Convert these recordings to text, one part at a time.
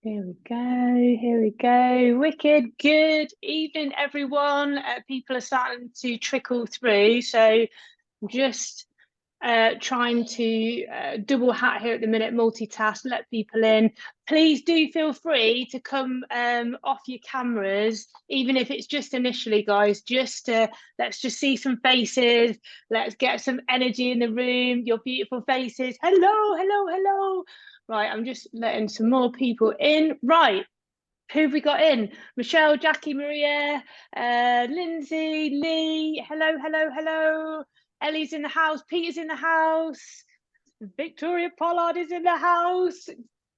Here we go. Here we go. Wicked. Good evening, everyone. People are starting to trickle through. So just trying to double hat here at the minute, multitask, let people in. Please do feel free to come off your cameras, even if it's just initially, guys. Just let's just see some faces. Let's get some energy in the room. Your beautiful faces. Hello, hello, hello. Right, I'm just letting some more people in. Right, who have we got in? Rochelle, Jackie, Maria, Lindsay, Lee. Hello, hello, hello. Ellie's in the house. Peter's in the house. Victoria Pollard is in the house.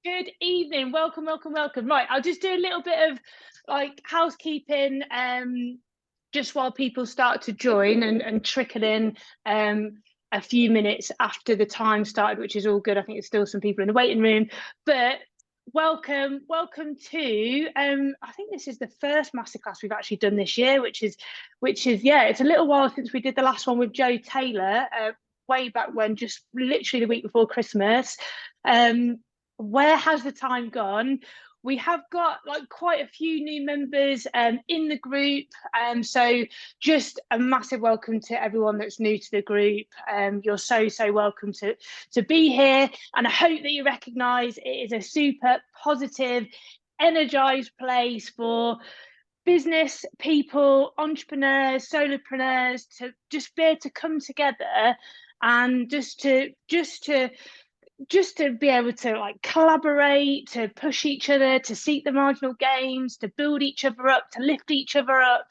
Good evening. Welcome, welcome, welcome. Right, I'll just do a little bit of like housekeeping just while people start to join and trickle in a few minutes after the time started, which is all good. I think there's still some people in the waiting room, but welcome to I think this is the first masterclass we've actually done this year, which is yeah, it's a little while since we did the last one with Joe Taylor, way back when, just literally the week before Christmas. Where has the time gone? We have got like quite a few new members in the group, so just a massive welcome to everyone that's new to the group. You're so welcome to be here, and I hope that you recognise it is a super positive, energized place for business people, entrepreneurs, solopreneurs to just be able to come together and just to be able to like collaborate, to push each other, to seek the marginal gains, to build each other up, to lift each other up.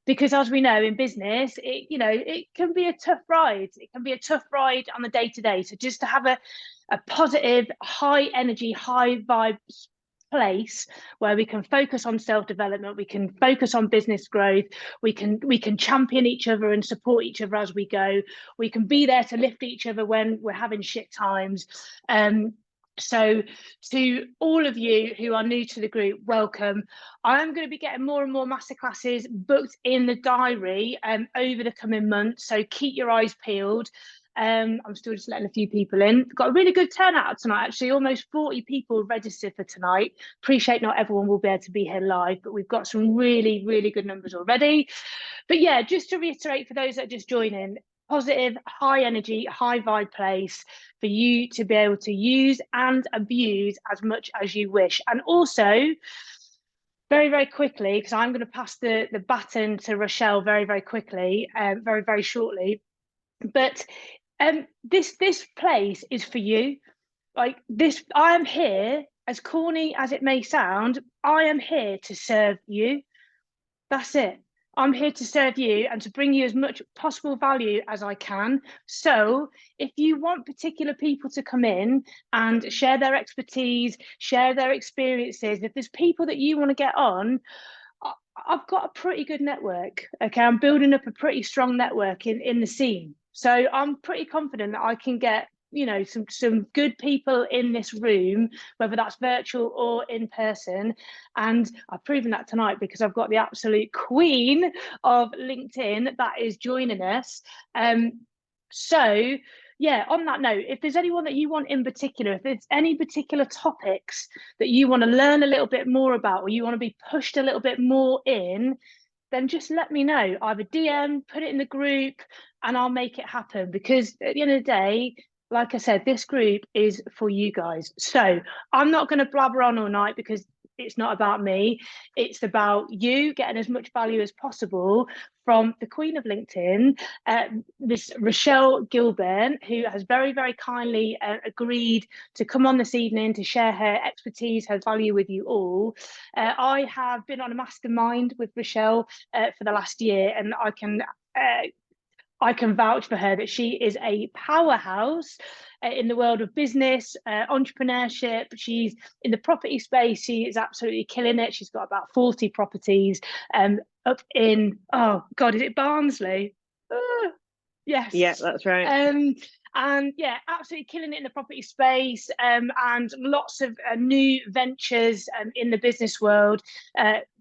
Because as we know in business, it can be a tough ride. It can be a tough ride on the day to day. So just to have a positive, high energy, high vibe place where we can focus on self-development, we can focus on business growth, we can champion each other and support each other as we go, we can be there to lift each other when we're having shit times. So to all of you who are new to the group, welcome. I'm going to be getting more and more masterclasses booked in the diary over the coming months, so keep your eyes peeled. I'm still just letting a few people in. Got a really good turnout tonight, actually. Almost 40 people registered for tonight. Appreciate not everyone will be able to be here live, but we've got some really good numbers already. But yeah, just to reiterate for those that are just joining, positive, high energy, high vibe place for you to be able to use and abuse as much as you wish. And also, very quickly, because I'm going to pass the baton to Rochelle very quickly, very shortly. But this place is for you. Like this, I am here, as corny as it may sound, I am here to serve you. That's it. I'm here to serve you and to bring you as much possible value as I can. So if you want particular people to come in and share their expertise, share their experiences, if there's people that you want to get on, I've got a pretty good network. Okay, I'm building up a pretty strong network in the scene. So I'm pretty confident that I can get some good people in this room, whether that's virtual or in person. And I've proven that tonight because I've got the absolute queen of LinkedIn that is joining us. So yeah, on that note, if there's anyone that you want in particular, if there's any particular topics that you want to learn a little bit more about, or you want to be pushed a little bit more in, then just let me know. Either DM, put it in the group, and I'll make it happen. Because at the end of the day, like I said, this group is for you guys. So I'm not going to blabber on all night because it's not about me. It's about you getting as much value as possible from the Queen of LinkedIn, this Rochelle Gilburn, who has very kindly agreed to come on this evening to share her expertise, her value with you all. I have been on a mastermind with Rochelle for the last year, and I can vouch for her that she is a powerhouse in the world of business, entrepreneurship. She's in the property space. She is absolutely killing it. She's got about 40 properties up in, oh God, is it Barnsley? Yes. Yeah, that's right. And yeah, absolutely killing it in the property space, and lots of new ventures in the business world,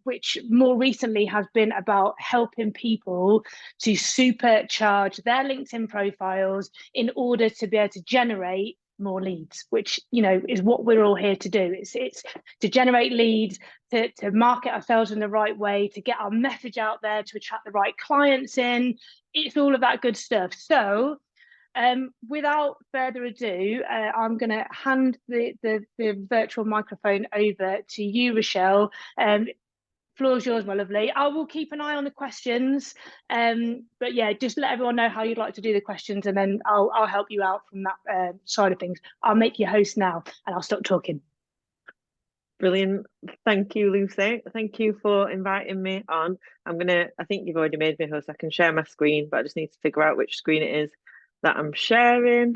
which more recently has been about helping people to supercharge their LinkedIn profiles in order to be able to generate more leads, which, you know, is what we're all here to do. It's to generate leads, to market ourselves in the right way, to get our message out there, to attract the right clients in. It's all of that good stuff. So without further ado, I'm going to hand the virtual microphone over to you, Rochelle. Floor's yours, my lovely. I will keep an eye on the questions, but yeah, just let everyone know how you'd like to do the questions, and then I'll help you out from that side of things. I'll make you host now, and I'll stop talking. Brilliant. Thank you, Lucy. Thank you for inviting me on. I think you've already made me host. I can share my screen, but I just need to figure out which screen it is that I'm sharing.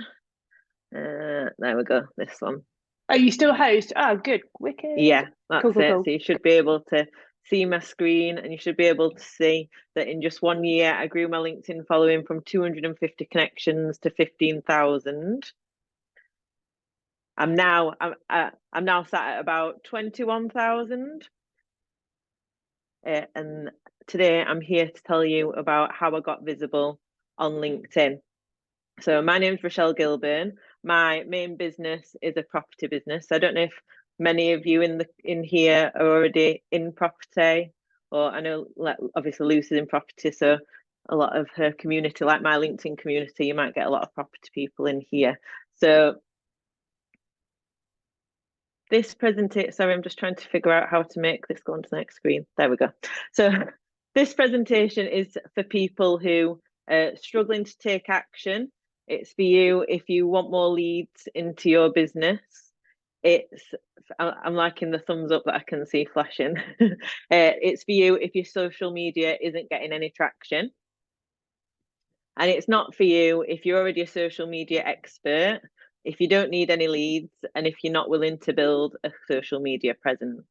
There we go, this one. Are you still host? Oh, good. Wicked. Yeah, that's cool, it. cool. So you should be able to see my screen, and you should be able to see that in just 1 year, I grew my LinkedIn following from 250 connections to 15,000. I'm now sat at about 21,000. And today I'm here to tell you about how I got visible on LinkedIn. So my name is Rochelle Gilburn. My main business is a property business. I don't know if many of you in here are already in property, or I know obviously Lucy's in property, so a lot of her community, like my LinkedIn community, you might get a lot of property people in here. So this presentation, sorry, I'm just trying to figure out how to make this go onto the next screen. There we go. So this presentation is for people who are struggling to take action. It's for you if you want more leads into your business. I'm liking the thumbs up that I can see flashing. It's for you if your social media isn't getting any traction. And it's not for you if you're already a social media expert, if you don't need any leads, and if you're not willing to build a social media presence.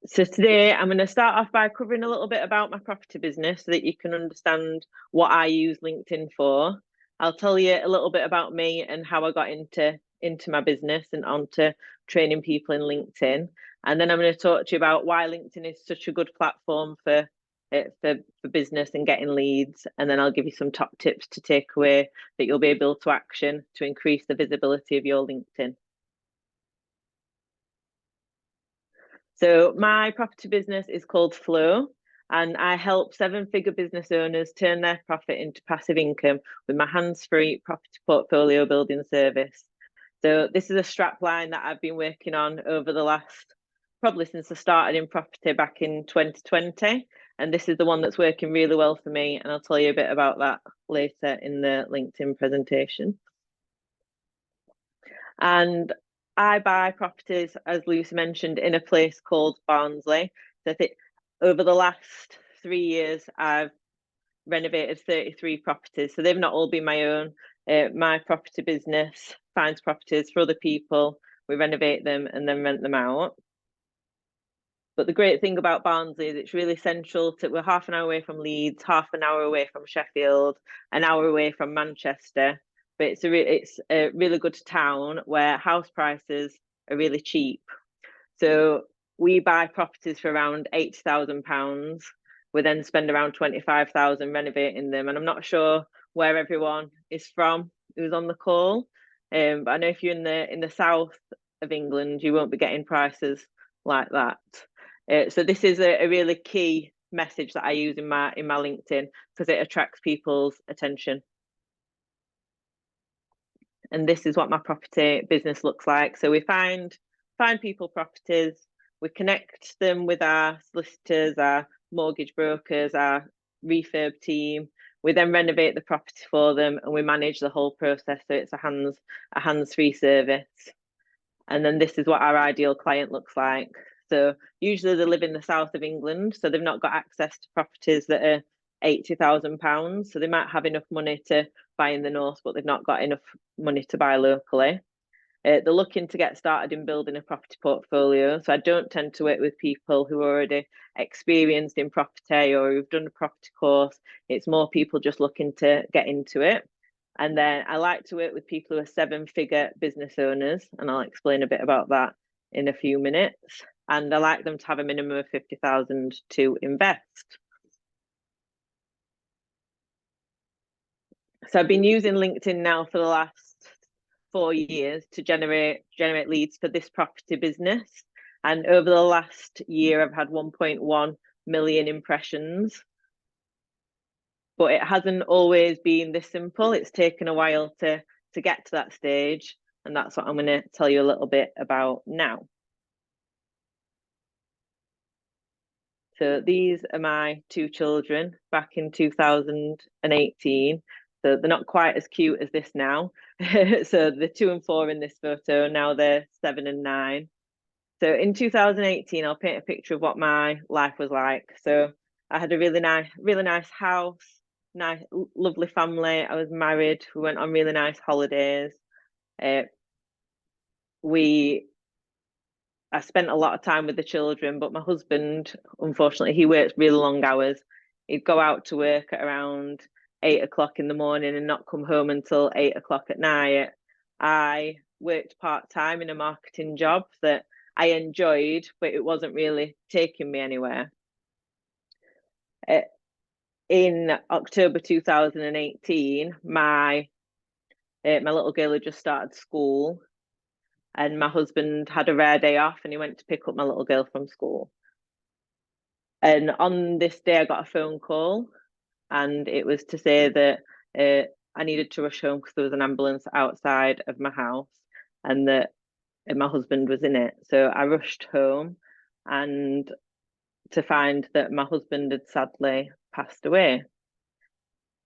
So today I'm going to start off by covering a little bit about my property business so that you can understand what I use LinkedIn for. I'll tell you a little bit about me and how I got into my business and onto training people in LinkedIn. And then I'm going to talk to you about why LinkedIn is such a good platform for business and getting leads. And then I'll give you some top tips to take away that you'll be able to action to increase the visibility of your LinkedIn. So my property business is called Flow, and I help 7-figure business owners turn their profit into passive income with my hands-free property portfolio building service. So this is a strap line that I've been working on over the last, probably since I started in property back in 2020. And this is the one that's working really well for me. And I'll tell you a bit about that later in the LinkedIn presentation. And I buy properties, as Lucy mentioned, in a place called Barnsley. So I think over the last 3 years, I've renovated 33 properties. So they've not all been my own. My property business finds properties for other people. We renovate them and then rent them out. But the great thing about Barnsley is it's really central to, we're half an hour away from Leeds, half an hour away from Sheffield, an hour away from Manchester. But it's a really good town where house prices are really cheap. So we buy properties for around £80,000. We then spend around 25,000 renovating them. And I'm not sure where everyone is from who's on the call. But I know if you're in the south of England, you won't be getting prices like that. So this is a really key message that I use in my LinkedIn because it attracts people's attention. And this is what my property business looks like. So we find people properties, we connect them with our solicitors, our mortgage brokers, our refurb team. We then renovate the property for them and we manage the whole process. So it's a hands-free service. And then this is what our ideal client looks like. So usually they live in the south of England, so they've not got access to properties that are £80,000. So they might have enough money to buy in the north, but they've not got enough money to buy locally. They're looking to get started in building a property portfolio. So I don't tend to work with people who are already experienced in property or who've done a property course. It's more people just looking to get into it. And then I like to work with people who are 7-figure business owners, and I'll explain a bit about that in a few minutes. And I like them to have a minimum of 50,000 to invest. So I've been using LinkedIn now for the last 4 years to generate leads for this property business. And over the last year, I've had 1.1 million impressions. But it hasn't always been this simple. It's taken a while to get to that stage. And that's what I'm going to tell you a little bit about now. So these are my two children back in 2018. So they're not quite as cute as this now. So the 2 and 4 in this photo, now they're 7 and 9. So in 2018, I'll paint a picture of what my life was like. So I had a really nice house, nice, lovely family. I was married. We went on really nice holidays. I spent a lot of time with the children, but my husband, unfortunately, he works really long hours. He'd go out to work at around 8 o'clock in the morning and not come home until 8 o'clock at night. I worked part-time in a marketing job that I enjoyed, but it wasn't really taking me anywhere. In October 2018, my little girl had just started school, and my husband had a rare day off and he went to pick up my little girl from school. And on this day, I got a phone call, and it was to say that I needed to rush home because there was an ambulance outside of my house, and that my husband was in it. So I rushed home, and to find that my husband had sadly passed away.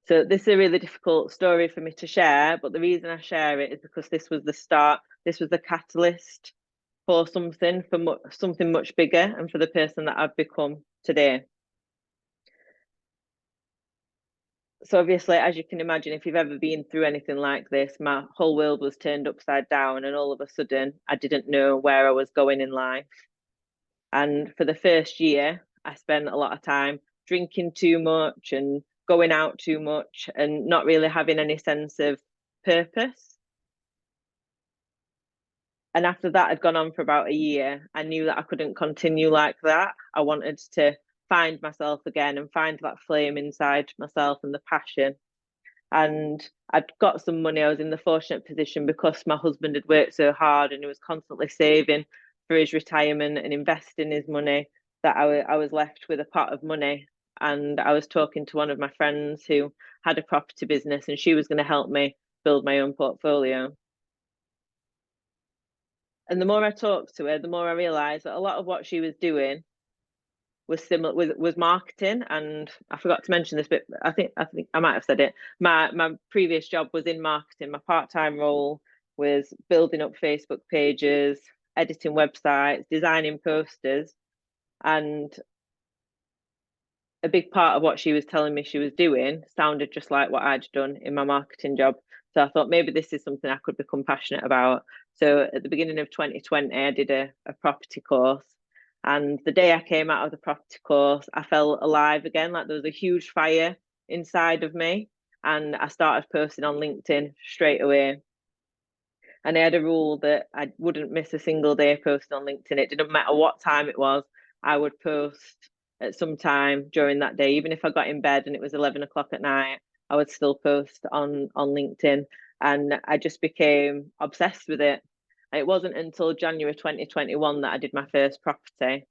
So this is a really difficult story for me to share, but the reason I share it is because this was the start, this was the catalyst for something much bigger, and for the person that I've become today. So obviously, as you can imagine, if you've ever been through anything like this, my whole world was turned upside down, and all of a sudden I didn't know where I was going in life. And for the first year, I spent a lot of time drinking too much and going out too much and not really having any sense of purpose. And after that had gone on for about a year, I knew that I couldn't continue like that. I wanted to find myself again and find that flame inside myself and the passion. And I'd got some money. I was in the fortunate position because my husband had worked so hard and he was constantly saving for his retirement and investing his money, that I was left with a pot of money. And I was talking to one of my friends who had a property business, and she was going to help me build my own portfolio. And the more I talked to her, the more I realized that a lot of what she was doing was similar, was marketing. And I forgot to mention this, but I think I might have said it. My previous job was in marketing. My part-time role was building up Facebook pages, editing websites, designing posters. And a big part of what she was telling me she was doing sounded just like what I'd done in my marketing job. So I thought maybe this is something I could become passionate about. So at the beginning of 2020, I did a property course. And the day I came out of the property course, I felt alive again, like there was a huge fire inside of me. And I started posting on LinkedIn straight away. And I had a rule that I wouldn't miss a single day posting on LinkedIn. It didn't matter what time it was, I would post at some time during that day. Even if I got in bed and it was 11 o'clock at night, I would still post on LinkedIn. And I just became obsessed with it. It wasn't until January 2021 that I did my first property.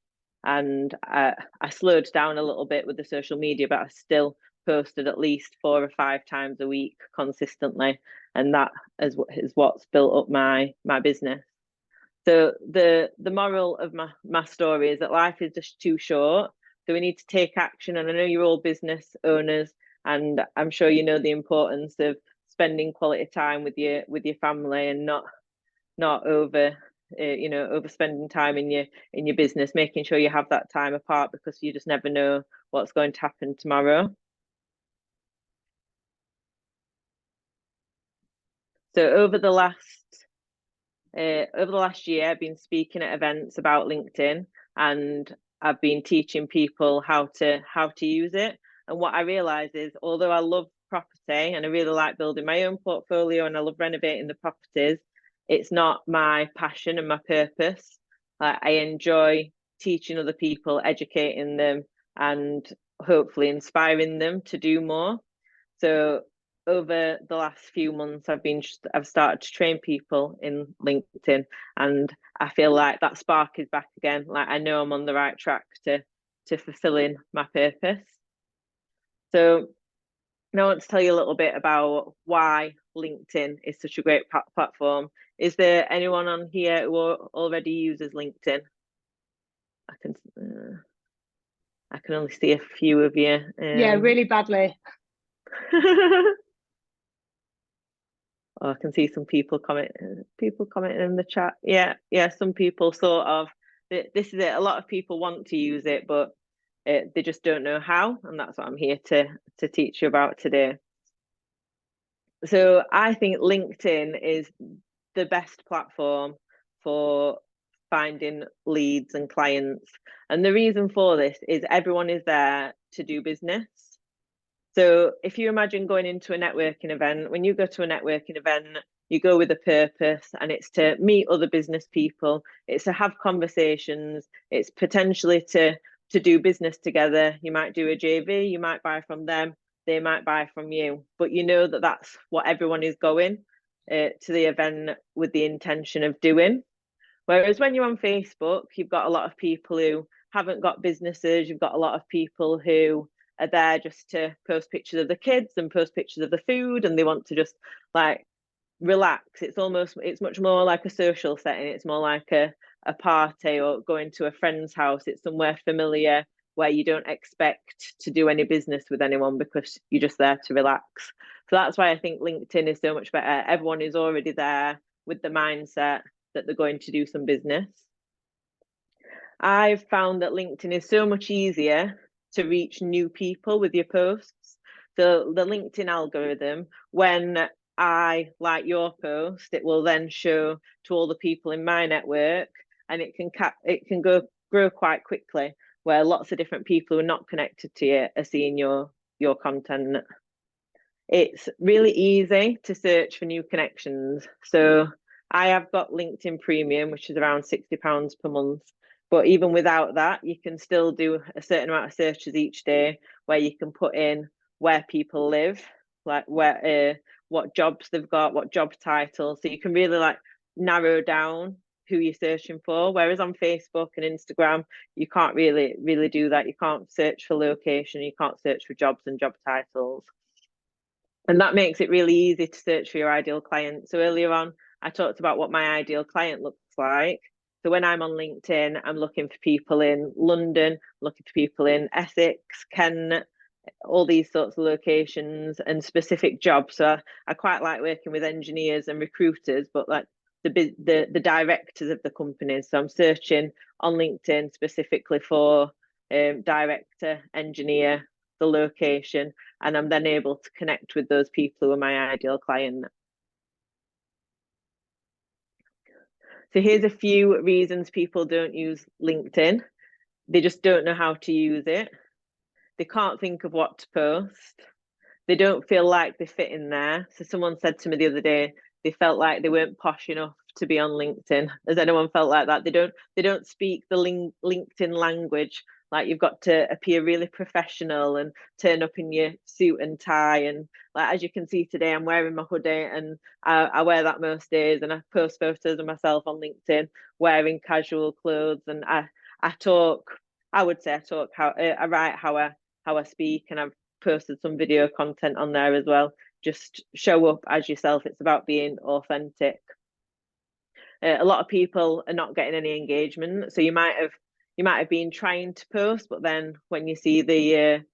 And I slowed down a little bit with the social media, but I still posted at least 4 or 5 times a week consistently, and that is what's built up my business. So the moral of my story is that life is just too short, so we need to take action. And I know you're all business owners, and I'm sure you know the importance of spending quality time with your family, and not over overspending time in your business, making sure you have that time apart, because you just never know what's going to happen tomorrow. So over the last year, I've been speaking at events about LinkedIn, and I've been teaching people how to use it. And what I realize is, although I love property and I really like building my own portfolio and I love renovating the properties, it's not my passion and my purpose. I enjoy teaching other people, educating them, and hopefully inspiring them to do more. So over the last few months, I've started to train people in LinkedIn, and I feel like that spark is back again. Like I know I'm on the right track to fulfilling my purpose. So now I want to tell you a little bit about why LinkedIn is such a great platform. Is there anyone on here who already uses LinkedIn? I can only see a few of you. Yeah, really badly. Oh, I can see some people commenting in the chat. Yeah, some people sort of. This is it. A lot of people want to use it, but they just don't know how, and that's what I'm here to teach you about today. So I think LinkedIn is the best platform for finding leads and clients. And the reason for this is everyone is there to do business. So if you imagine going into a networking event, when you go to a networking event, you go with a purpose, and it's to meet other business people, it's to have conversations, it's potentially to do business together. You might do a JV, you might buy from them, they might buy from you, but you know that that's what everyone is going to the event with the intention of doing. Whereas when you're on Facebook, you've got a lot of people who haven't got businesses, you've got a lot of people who are there just to post pictures of the kids and post pictures of the food, and they want to just like relax. It's much more like a social setting. It's more like a party or going to a friend's house. It's somewhere familiar where you don't expect to do any business with anyone because you're just there to relax. So that's why I think LinkedIn is so much better. Everyone is already there with the mindset that they're going to do some business. I've found that LinkedIn is so much easier to reach new people with your posts. So the LinkedIn algorithm, when I like your post, it will then show to all the people in my network, and it can grow quite quickly, where lots of different people who are not connected to you are seeing your content. It's really easy to search for new connections. So I have got LinkedIn Premium, which is around £60 per month. But even without that, you can still do a certain amount of searches each day where you can put in where people live, like what jobs they've got, what job titles. So you can really like narrow down who you're searching for. Whereas on Facebook and Instagram, you can't really do that. You can't search for location, you can't search for jobs and job titles. And that makes it really easy to search for your ideal client. So earlier on, I talked about what my ideal client looks like. So when I'm on LinkedIn, I'm looking for people in London, looking for people in Essex, Kent, all these sorts of locations and specific jobs. So I quite like working with engineers and recruiters, but like the directors of the companies. So I'm searching on LinkedIn specifically for director, engineer, the location, and I'm then able to connect with those people who are my ideal client. So here's a few reasons people don't use LinkedIn. They just don't know how to use it. They can't think of what to post. They don't feel like they fit in there. So someone said to me the other day, they felt like they weren't posh enough to be on LinkedIn. Has anyone felt like that? They don't speak the LinkedIn language. Like you've got to appear really professional and turn up in your suit and tie. And like as you can see today, I'm wearing my hoodie, and I wear that most days. And I post photos of myself on LinkedIn wearing casual clothes. And I talk. I would say I talk I write how I speak, and I've posted some video content on there as well. Just show up as yourself. It's about being authentic. A lot of people are not getting any engagement, so you might have been trying to post, but then when you see the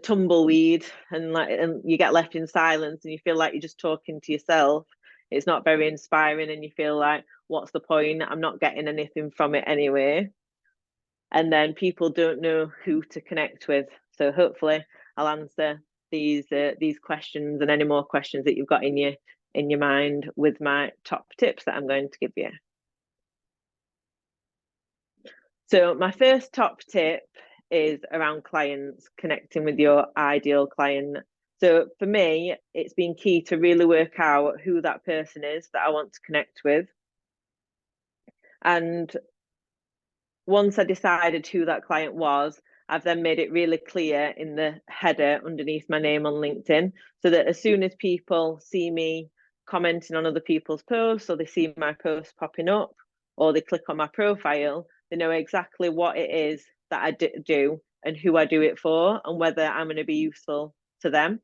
tumbleweed and you get left in silence and you feel like you're just talking to yourself, it's not very inspiring, and you feel like, what's the point? I'm not getting anything from it anyway. And then people don't know who to connect with. So hopefully I'll answer these questions and any more questions that you've got in your mind with my top tips that I'm going to give you. So my first top tip is around clients, connecting with your ideal client. So for me, it's been key to really work out who that person is that I want to connect with. And once I decided who that client was, I've then made it really clear in the header underneath my name on LinkedIn, so that as soon as people see me commenting on other people's posts, or they see my post popping up, or they click on my profile, they know exactly what it is that I do and who I do it for, and whether I'm going to be useful to them.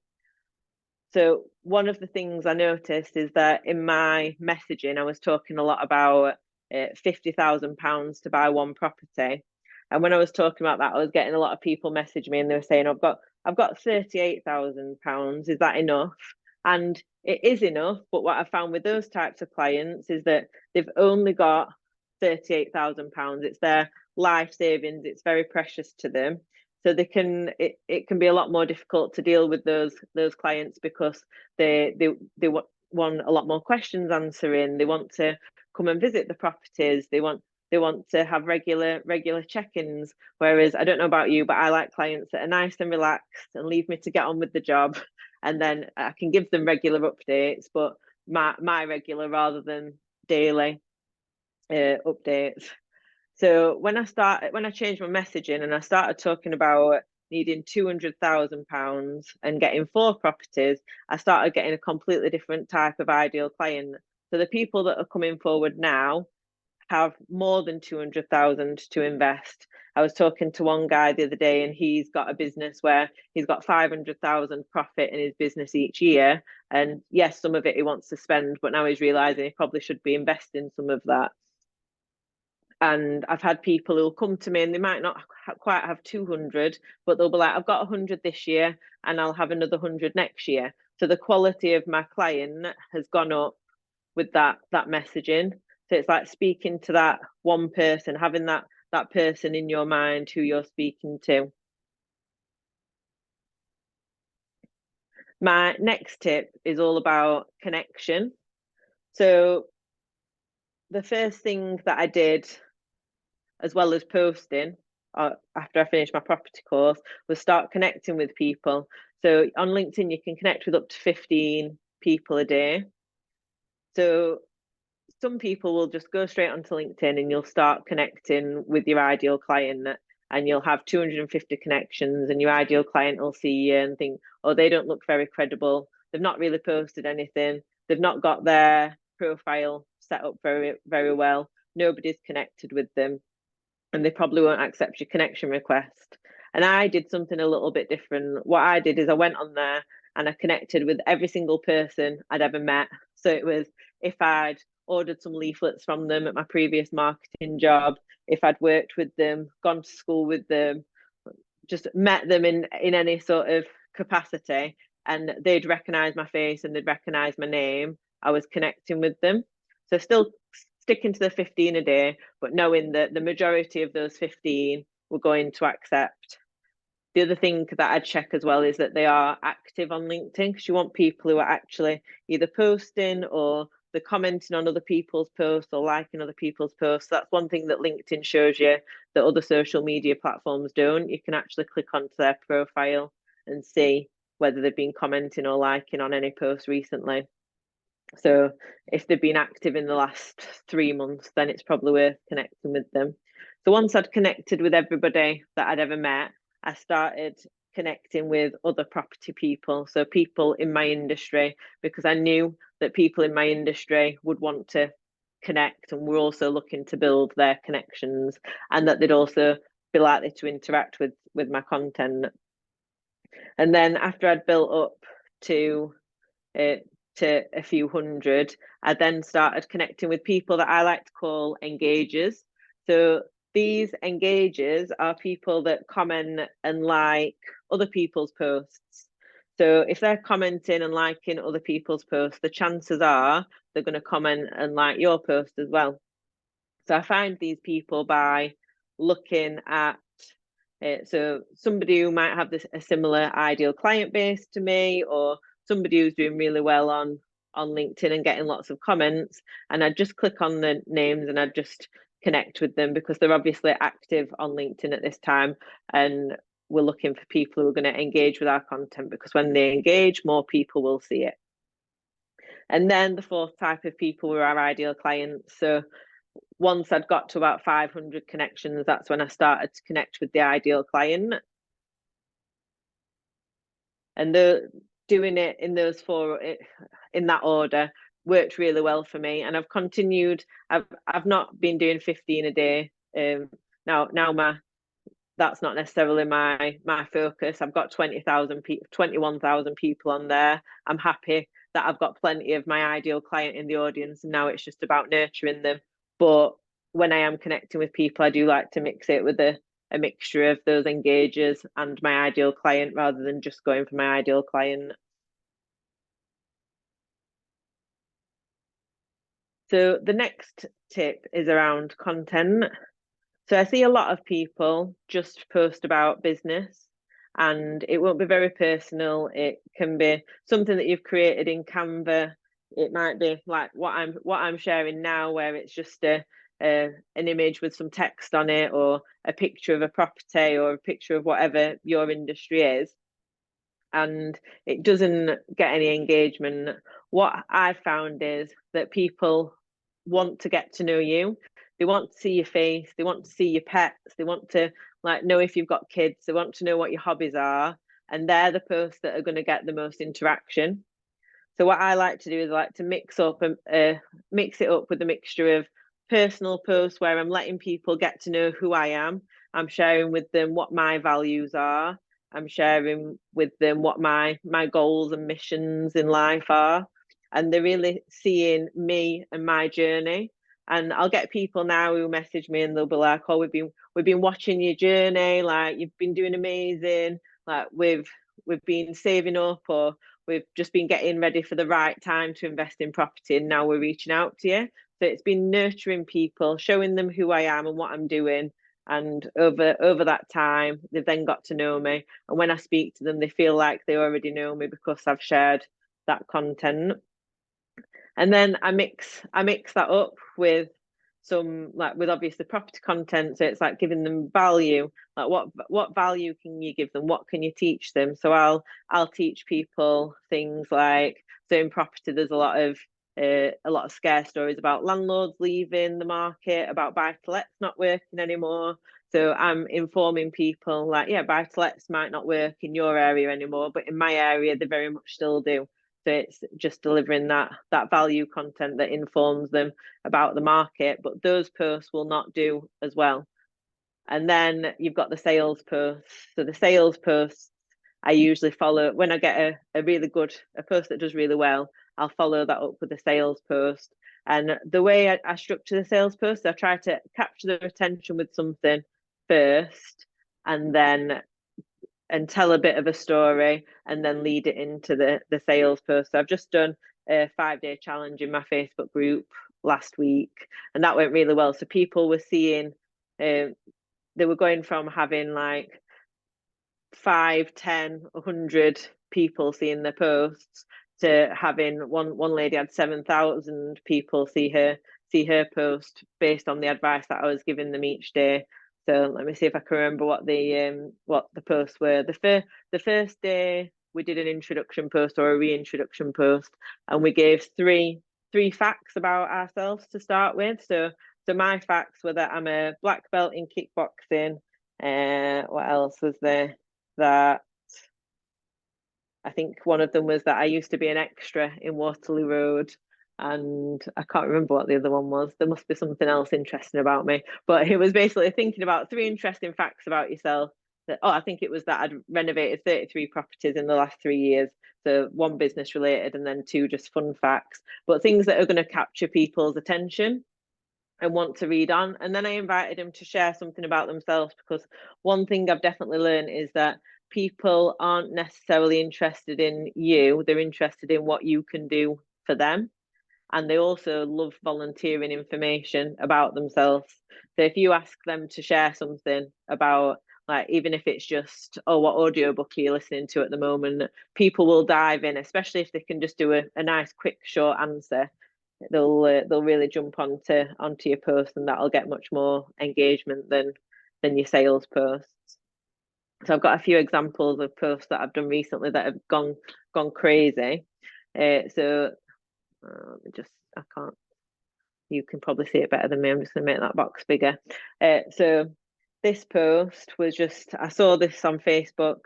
So one of the things I noticed is that in my messaging, I was talking a lot about £50,000 to buy one property. And when I was talking about that, I was getting a lot of people message me, and they were saying, I've got £38,000. Is that enough? And it is enough. But what I found with those types of clients is that they've only got £38,000. It's their life savings. It's very precious to them. So it can be a lot more difficult to deal with those clients, because they want a lot more questions answering. They want to come and visit the properties. They want to have regular check-ins. Whereas, I don't know about you, but I like clients that are nice and relaxed and leave me to get on with the job, and then I can give them regular updates, but my regular rather than daily updates. So when I changed my messaging and I started talking about needing £200,000 and getting 4 properties, I started getting a completely different type of ideal client. So the people that are coming forward now have more than 200,000 to invest. I was talking to one guy the other day, and he's got a business where he's got 500,000 profit in his business each year. And yes, some of it he wants to spend, but now he's realizing he probably should be investing some of that. And I've had people who'll come to me and they might not quite have 200, but they'll be like, I've got 100 this year and I'll have another 100 next year. So the quality of my client has gone up with that messaging. So it's like speaking to that one person, having that person in your mind who you're speaking to. My next tip is all about connection. So the first thing that I did, as well as posting, after I finished my property course, was start connecting with people. So on LinkedIn, you can connect with up to 15 people a day. So some people will just go straight onto LinkedIn and you'll start connecting with your ideal client, and you'll have 250 connections, and your ideal client will see you and think, oh, they don't look very credible. They've not really posted anything. They've not got their profile set up very, very well. Nobody's connected with them, and they probably won't accept your connection request. And I did something a little bit different. What I did is I went on there and I connected with every single person I'd ever met. So it was, if I'd ordered some leaflets from them at my previous marketing job, if I'd worked with them, gone to school with them, just met them in any sort of capacity, and they'd recognize my face and they'd recognize my name, I was connecting with them. So still sticking to the 15 a day, but knowing that the majority of those 15 were going to accept. The other thing that I'd check as well is that they are active on LinkedIn, because you want people who are actually either posting or they're commenting on other people's posts or liking other people's posts. That's one thing that LinkedIn shows you that other social media platforms don't. You can actually click onto their profile and see whether they've been commenting or liking on any posts recently. So if they've been active in the last 3 months, then it's probably worth connecting with them. So once I'd connected with everybody that I'd ever met, I started connecting with other property people, so people in my industry, because I knew that people in my industry would want to connect and were also looking to build their connections, and that they'd also be likely to interact with my content. And then after I'd built up to a few hundred, I then started connecting with people that I like to call engagers. So these engagers are people that comment and like other people's posts. So if they're commenting and liking other people's posts, the chances are they're going to comment and like your post as well. So I find these people by looking at so somebody who might have a similar ideal client base to me, or somebody who's doing really well on LinkedIn and getting lots of comments, and I'd just click on the names and I'd just connect with them, because they're obviously active on LinkedIn at this time, and we're looking for people who are going to engage with our content, because when they engage, more people will see it. And then the fourth type of people were our ideal clients. So once I'd got to about 500 connections, that's when I started to connect with the ideal client. And doing it in those four, in that order, worked really well for me. And I've continued. I've not been doing 15 a day. Now that's not necessarily my focus. I've got 21,000 people on there. I'm happy that I've got plenty of my ideal client in the audience, and now it's just about nurturing them. But when I am connecting with people, I do like to mix it with a mixture of those engagers and my ideal client rather than just going for my ideal client. So the next tip is around content. So I see a lot of people just post about business, and it won't be very personal. It can be something that you've created in Canva. It might be like what I'm sharing now, where it's just an image with some text on it, or a picture of a property, or a picture of whatever your industry is, and it doesn't get any engagement. What I've found is that people want to get to know you. They want to see your face. They want to see your pets. They want to like know if you've got kids. They want to know what your hobbies are, and they're the posts that are going to get the most interaction. So what I like to do is I like to mix it up with a mixture of personal posts where I'm letting people get to know who I am. I'm sharing with them what my values are. I'm sharing with them what my goals and missions in life are, and they're really seeing me and my journey. And I'll get people now who message me and they'll be like, "Oh, we've been watching your journey. Like you've been doing amazing. Like we've been saving up, or we've just been getting ready for the right time to invest in property, and now we're reaching out to you." So it's been nurturing people, showing them who I am and what I'm doing. And over that time, they've then got to know me. And when I speak to them, they feel like they already know me because I've shared that content. And then I mix that up with some like with obviously property content, so it's like giving them value. Like what value can you give them, what can you teach them? So I'll teach people things like, so in property there's a lot of scare stories about landlords leaving the market, about buy to lets not working anymore. So I'm informing people like, yeah, buy to lets might not work in your area anymore, but in my area they very much still do. So it's just delivering that value content that informs them about the market, but those posts will not do as well. And then you've got the sales posts. So the sales posts I usually follow when I get a really good a post that does really well, I'll follow that up with a sales post. And the way I structure the sales post, I try to capture their attention with something first, and then and tell a bit of a story, and then lead it into the sales post. So I've just done a 5-day challenge in my Facebook group last week, and that went really well. So people were seeing, they were going from having like 5, 10, 100 people seeing their posts to having one lady had 7,000 people see her post based on the advice that I was giving them each day. So let me see if I can remember what the posts were. The first day we did an introduction post or a reintroduction post, and we gave three facts about ourselves to start with. So my facts were that I'm a black belt in kickboxing. What else was there? That I think one of them was that I used to be an extra in Waterloo Road, and I can't remember what the other one was. There must be something else interesting about me, but it was basically thinking about 3 interesting facts about yourself. I think it was that I'd renovated 33 properties in the last 3 years. So one business related, and then 2 just fun facts, but things that are going to capture people's attention and want to read on. And then I invited them to share something about themselves, because one thing I've definitely learned is that people aren't necessarily interested in you, they're interested in what you can do for them. And they also love volunteering information about themselves. So if you ask them to share something about, like, even if it's just, oh, what audiobook are you listening to at the moment, people will dive in, especially if they can just do a nice quick short answer. They'll really jump onto your post, and that'll get much more engagement than your sales posts. So I've got a few examples of posts that I've done recently that have gone crazy. So let me just, I can't. you can probably see it better than me. I'm just going to make that box bigger. So this post was just, I saw this on Facebook,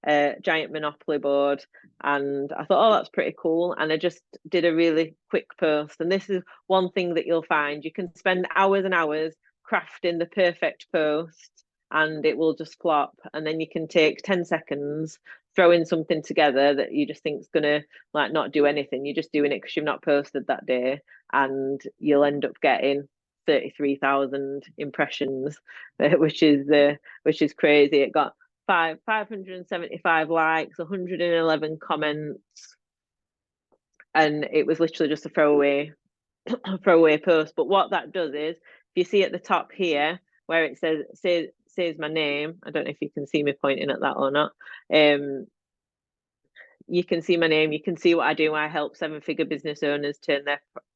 giant Monopoly board, and I thought, oh, that's pretty cool. And I just did a really quick post. And this is one thing that you'll find. You can spend hours and hours crafting the perfect post and it will just flop. And then you can take 10 seconds, throw in something together that you just think is going to like not do anything. You're just doing it because you've not posted that day, and you'll end up getting 33,000 impressions, which is crazy. It got 575 likes, 111 comments, and it was literally just a throwaway post. But what that does is, if you see at the top here where it says my name, I don't know if you can see me pointing at that or not. You can see my name, you can see what I do. I help 7-figure business owners turn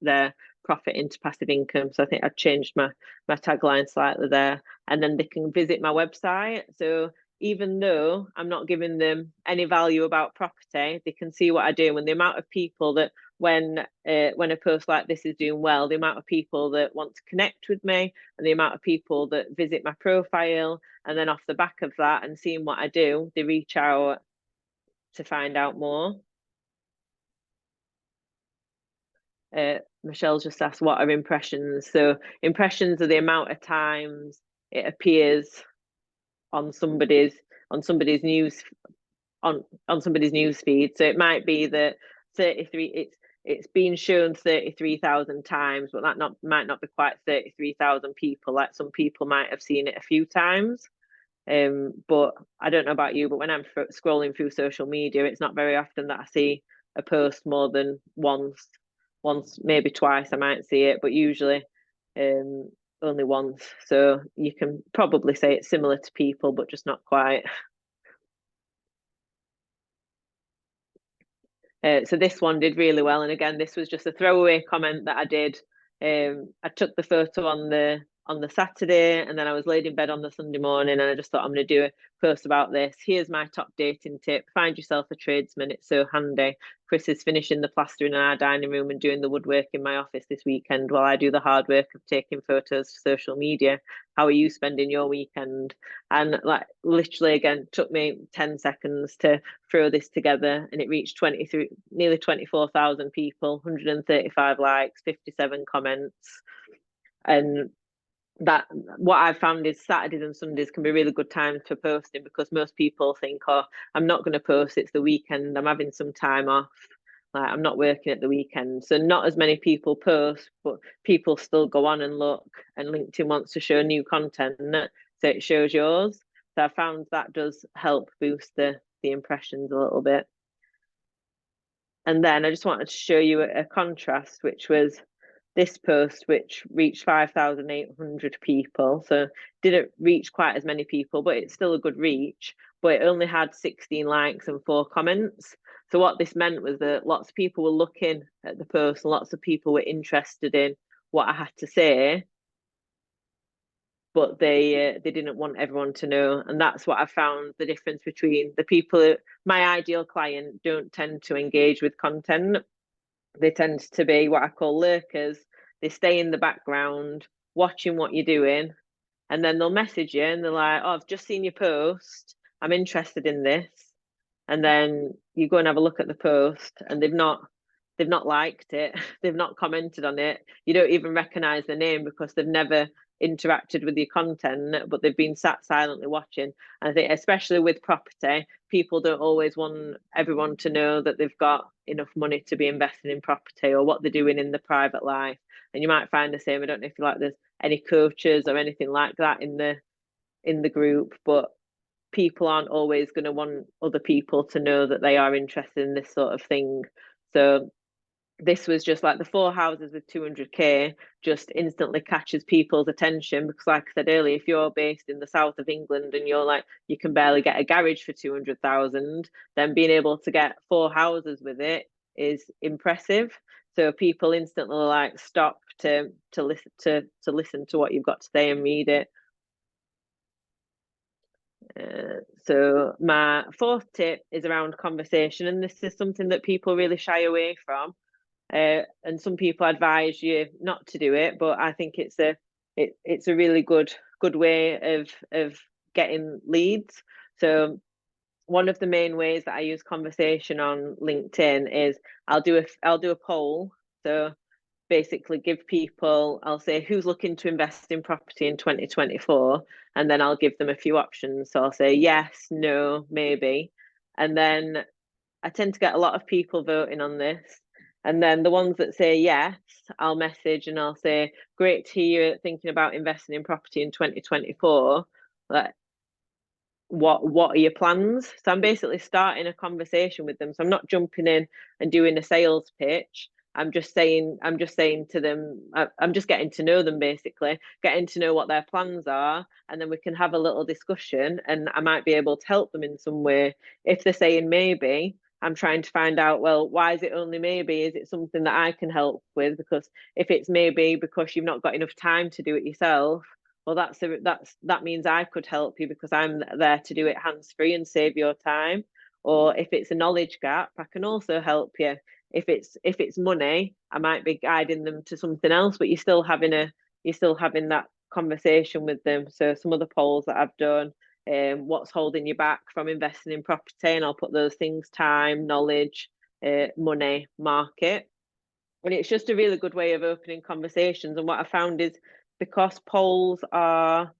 their profit into passive income. So I think I've changed my tagline slightly there. And then they can visit my website. So even though I'm not giving them any value about property, they can see what I do. And the amount of people that when a post like this is doing well, the amount of people that want to connect with me and the amount of people that visit my profile, and then off the back of that and seeing what I do, they reach out to find out more. Michelle's just asked, what are impressions? So impressions are the amount of times it appears on somebody's news on somebody's news feed. So it might be that 33 it's been shown 33,000 times, but that might not be quite 33,000 people. Like some people might have seen it a few times. But I don't know about you, but when I'm scrolling through social media, it's not very often that I see a post more than once, maybe twice I might see it, but usually only once. So you can probably say it's similar to people, but just not quite. So this one did really well, and again, this was just a throwaway comment that I did. I took the photo on the Saturday, and then I was laid in bed on the Sunday morning, and I just thought I'm going to do a post about this. Here's my top dating tip: find yourself a tradesman. It's so handy. Chris is finishing the plastering in our dining room and doing the woodwork in my office this weekend while I do the hard work of taking photos for social media. How are you spending your weekend? And like literally again, took me 10 seconds to throw this together, and it reached nearly 24,000 people, 135 likes, 57 comments. And that what I've found is Saturdays and Sundays can be really good times for posting, because most people think, oh, I'm not going to post, it's the weekend, I'm having some time off, like I'm not working at the weekend. So not as many people post, but people still go on and look, and LinkedIn wants to show new content, so it shows yours. So I found that does help boost the impressions a little bit. And then I just wanted to show you a contrast, which was this post, which reached 5,800 people. So didn't reach quite as many people, but it's still a good reach. But it only had 16 likes and 4 comments. So what this meant was that lots of people were looking at the post, and lots of people were interested in what I had to say, but they didn't want everyone to know. And that's what I found the difference between the people. My ideal client don't tend to engage with content. They tend to be what I call lurkers. They stay in the background watching what you're doing, and then they'll message you and they're like, oh, I've just seen your post, I'm interested in this. And then you go and have a look at the post, and they've not liked it, they've not commented on it, you don't even recognize the name because they've never interacted with your content, but they've been sat silently watching. And I think especially with property, people don't always want everyone to know that they've got enough money to be investing in property, or what they're doing in the private life. And you might find the same, I don't know if you like there's any coaches or anything like that in the group, but people aren't always going to want other people to know that they are interested in this sort of thing. So this was just like the 4 houses with 200k just instantly catches people's attention, because like I said earlier, if you're based in the south of England and you're like, you can barely get a garage for 200,000, then being able to get 4 houses with it is impressive. So people instantly like stop to listen to what you've got to say and read it. So my 4th tip is around conversation, and this is something that people really shy away from. And some people advise you not to do it, but I think it's a really good way of getting leads. So one of the main ways that I use conversation on LinkedIn is I'll do a poll. So basically give people, I'll say who's looking to invest in property in 2024, and then I'll give them a few options. So I'll say yes, no, maybe. And then I tend to get a lot of people voting on this. And then the ones that say yes, I'll message and I'll say, great to hear you thinking about investing in property in 2024. Like, what are your plans? So I'm basically starting a conversation with them. So I'm not jumping in and doing a sales pitch. I'm just saying to them, I'm just getting to know them, basically, getting to know what their plans are, and then we can have a little discussion, and I might be able to help them in some way. If they're saying maybe, I'm trying to find out, well, why is it only maybe? Is it something that I can help with? Because if it's maybe because you've not got enough time to do it yourself, well, that means I could help you because I'm there to do it hands free and save your time. Or if it's a knowledge gap, I can also help you. If it's money, I might be guiding them to something else, but you're still having that conversation with them. So some of the polls that I've done, what's holding you back from investing in property, and I'll put those things: time, knowledge, money, market. And it's just a really good way of opening conversations. And what I found is, because polls are,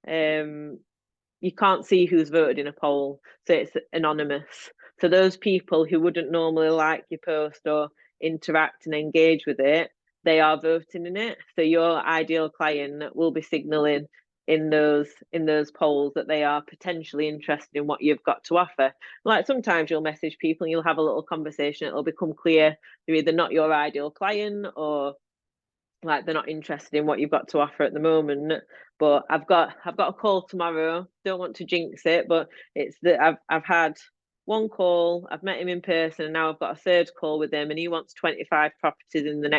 you can't see who's voted in a poll, so it's anonymous. So those people who wouldn't normally like your post or interact and engage with it, they are voting in it. So your ideal client will be signaling in those polls that they are potentially interested in what you've got to offer. Like sometimes you'll message people and you'll have a little conversation, it'll become clear they're either not your ideal client, or like they're not interested in what you've got to offer at the moment. But I've got a call tomorrow. Don't want to jinx it, but it's that I've had one call, I've met him in person, and now I've got a third call with him, and he wants 25 properties in the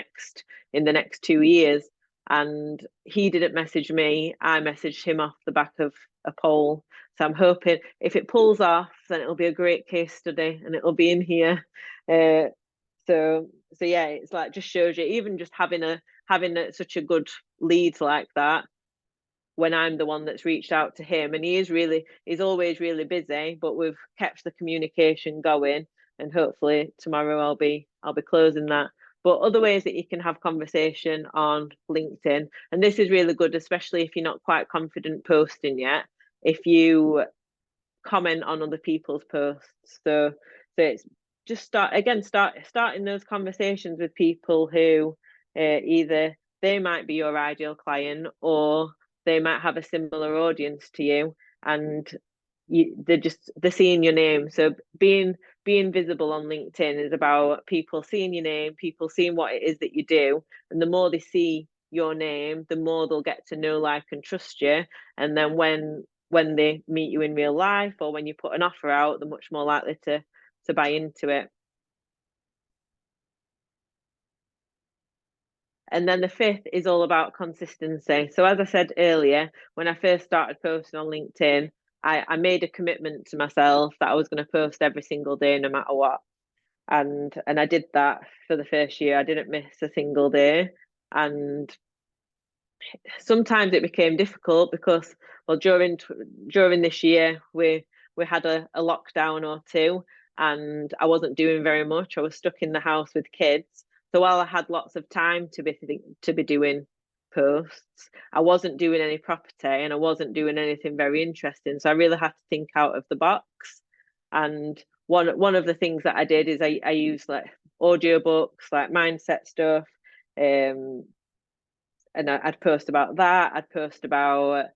next 2 years. And he didn't message me, I messaged him off the back of a poll. So I'm hoping if it pulls off, then it'll be a great case study and it'll be in here. So yeah, it's like, just shows you, even just such a good lead like that, when I'm the one that's reached out to him, and he's always really busy, but we've kept the communication going, and hopefully tomorrow I'll be closing that. But other ways that you can have conversation on LinkedIn, and this is really good, especially if you're not quite confident posting yet, if you comment on other people's posts. So it's just starting those conversations with people who, either they might be your ideal client, or they might have a similar audience to you, and they're seeing your name. So being visible on LinkedIn is about people seeing your name, people seeing what it is that you do, and the more they see your name, the more they'll get to know, like, and trust you. And then when they meet you in real life, or when you put an offer out, they're much more likely to buy into it. And then the fifth is all about consistency. So as I said earlier, when I first started posting on LinkedIn, I made a commitment to myself that I was going to post every single day, no matter what. And I did that for the first year. I didn't miss a single day. And sometimes it became difficult because, well, during this year we had a lockdown or two, and I wasn't doing very much. I was stuck in the house with kids. So while I had lots of time to be doing posts, I wasn't doing any property, and I wasn't doing anything very interesting. So I really had to think out of the box. And one of the things that I did is I used, like, audiobooks, like mindset stuff, um and I'd post about that. I'd post about,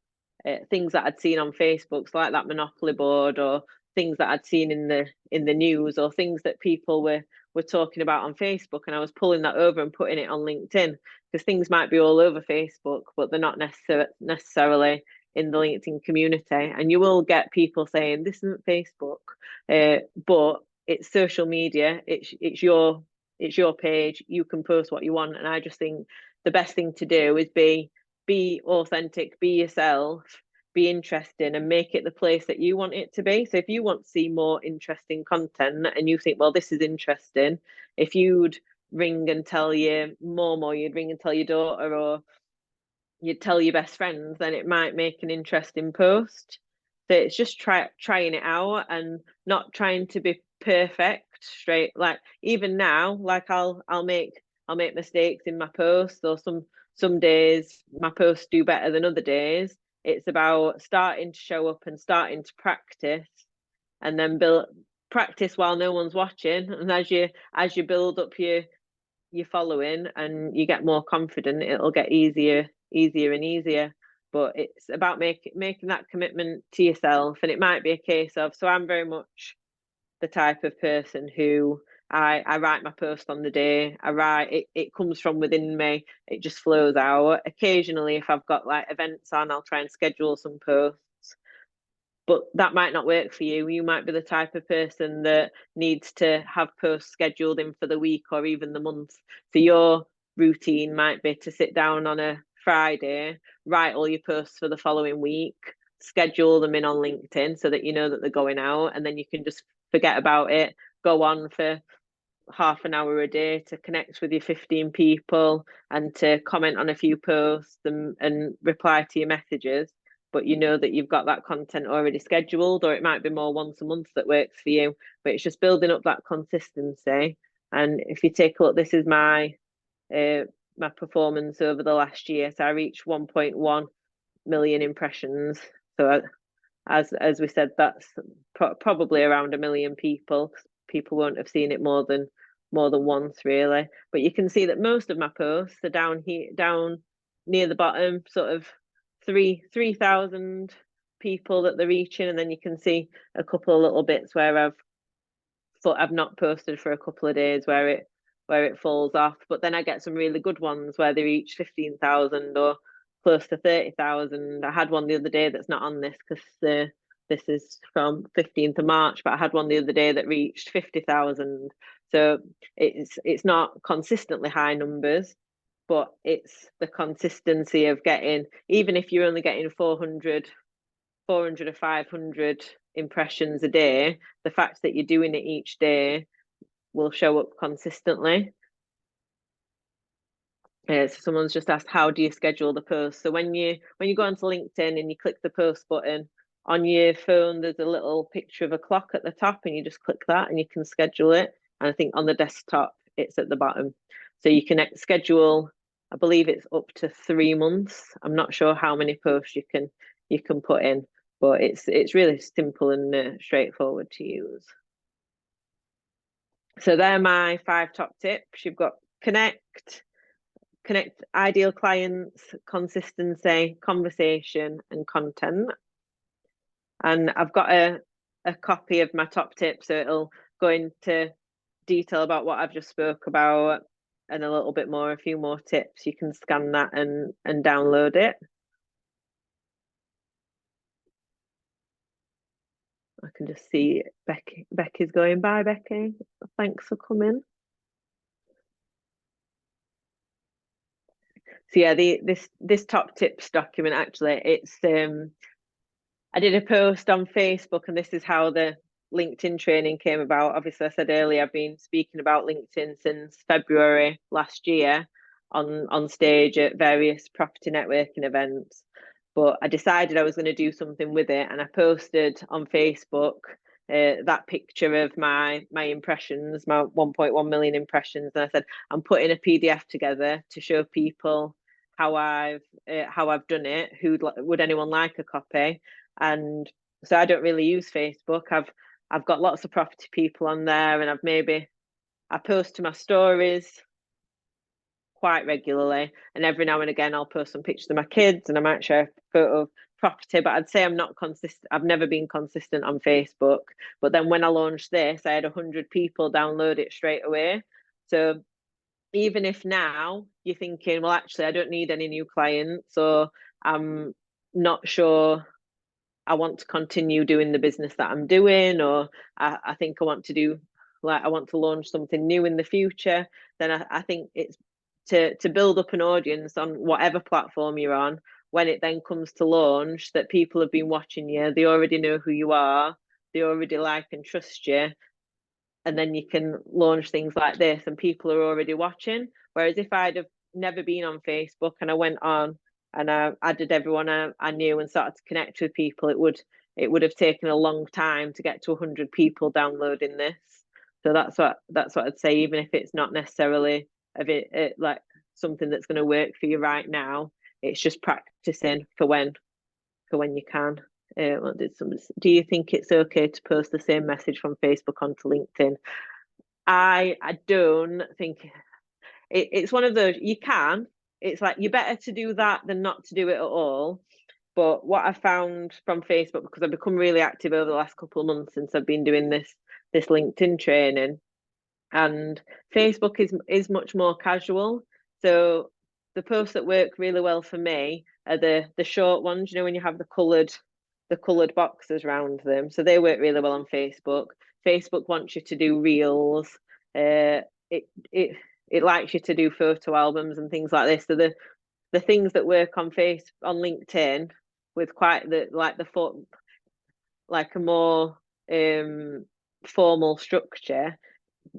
things that I'd seen on Facebook, so like that Monopoly board, or things that I'd seen in the news, or things that people were talking about on Facebook, and I was pulling that over and putting it on LinkedIn, because things might be all over Facebook, but they're not necessarily in the LinkedIn community. And you will get people saying this isn't Facebook, but it's social media. It's your page. You can post what you want, and I just think the best thing to do is be authentic, be yourself, be interesting, and make it the place that you want it to be. So if you want to see more interesting content and you think, well, this is interesting, if you'd ring and tell your mum, or you'd ring and tell your daughter, or you'd tell your best friends, then it might make an interesting post. So it's just trying it out and not trying to be perfect straight. Like even now, like I'll make mistakes in my posts, or some days my posts do better than other days. It's about starting to show up and starting to practice, and then build practice while no one's watching. And as you build up your following and you get more confident, it'll get easier and easier. But it's about making that commitment to yourself. And it might be a case of, so I'm very much the type of person who I write my post on the day. I write it comes from within me. It just flows out. Occasionally, if I've got like events on, I'll try and schedule some posts, but that might not work for you. You might be the type of person that needs to have posts scheduled in for the week or even the month. So your routine might be to sit down on a Friday, write all your posts for the following week, schedule them in on LinkedIn so that you know that they're going out, and then you can just forget about it, go on for half an hour a day to connect with your 15 people and to comment on a few posts and reply to your messages. But you know that you've got that content already scheduled, or it might be more once a month that works for you. But it's just building up that consistency. And if you take a look, this is my performance over the last year. So I reached 1.1 million impressions. So as we said, that's probably around a million people. People won't have seen it more than once, really. But you can see that most of my posts are down here, down near the bottom, sort of 3,000 people that they're reaching, and then you can see a couple of little bits where I've not posted for a couple of days where it falls off. But then I get some really good ones where they reach 15,000 or close to 30,000. I had one the other day that's not on this because this is from 15th of March, but I had one the other day that reached 50,000. So it's not consistently high numbers, but it's the consistency of getting, even if you're only getting 400 or 500 impressions a day, the fact that you're doing it each day will show up consistently. So someone's just asked, how do you schedule the post? So when you go onto LinkedIn and you click the post button on your phone, there's a little picture of a clock at the top, and you just click that and you can schedule it. And I think on the desktop it's at the bottom, so you can schedule. I believe it's up to 3 months. I'm not sure how many posts you can put in, but it's really simple and straightforward to use. So they're my 5 top tips. You've got connect ideal clients, consistency, conversation, and content. And I've got a copy of my top tips, so it'll go into detail about what I've just spoke about and a few more tips. You can scan that and download it. I can just see Becky's going. Bye, Becky. Thanks for coming. So yeah, this top tips document, actually, it's I did a post on Facebook, and this is how the LinkedIn training came about. Obviously, I said earlier, I've been speaking about LinkedIn since February last year on stage at various property networking events. But I decided I was going to do something with it, and I posted on Facebook that picture of my impressions, my 1.1 million impressions, and I said I'm putting a PDF together to show people how I've done it. Would anyone like a copy? And so I don't really use Facebook. I've got lots of property people on there, and I post to my stories quite regularly, and every now and again I'll post some pictures of my kids, and I might share a photo of property. But I'd say I'm not consistent. I've never been consistent on Facebook. But then when I launched this, I had 100 people download it straight away. So even if now you're thinking, well, actually I don't need any new clients, or I'm not sure I want to continue doing the business that I'm doing, or I think I want to launch something new in the future, then I think it's to build up an audience on whatever platform you're on. When it then comes to launch, that people have been watching you, they already know who you are, they already like and trust you, and then you can launch things like this and people are already watching. Whereas if I'd have never been on Facebook and I went on and I added everyone I knew and started to connect with people, it would have taken a long time to get to 100 people downloading this. So that's what I'd say. Even if it's not necessarily like something that's going to work for you right now, it's just practicing for when you can. Do you think it's okay to post the same message from Facebook onto LinkedIn? I don't think it's one of those. You can. It's like you're better to do that than not to do it at all. But what I found from Facebook, because I've become really active over the last couple of months since I've been doing this LinkedIn training, and Facebook is much more casual. So the posts that work really well for me are the short ones. You know, when you have the coloured boxes around them. So they work really well on Facebook. Facebook wants you to do reels. It likes you to do photo albums and things like this. So the things that work on LinkedIn with quite like a more formal structure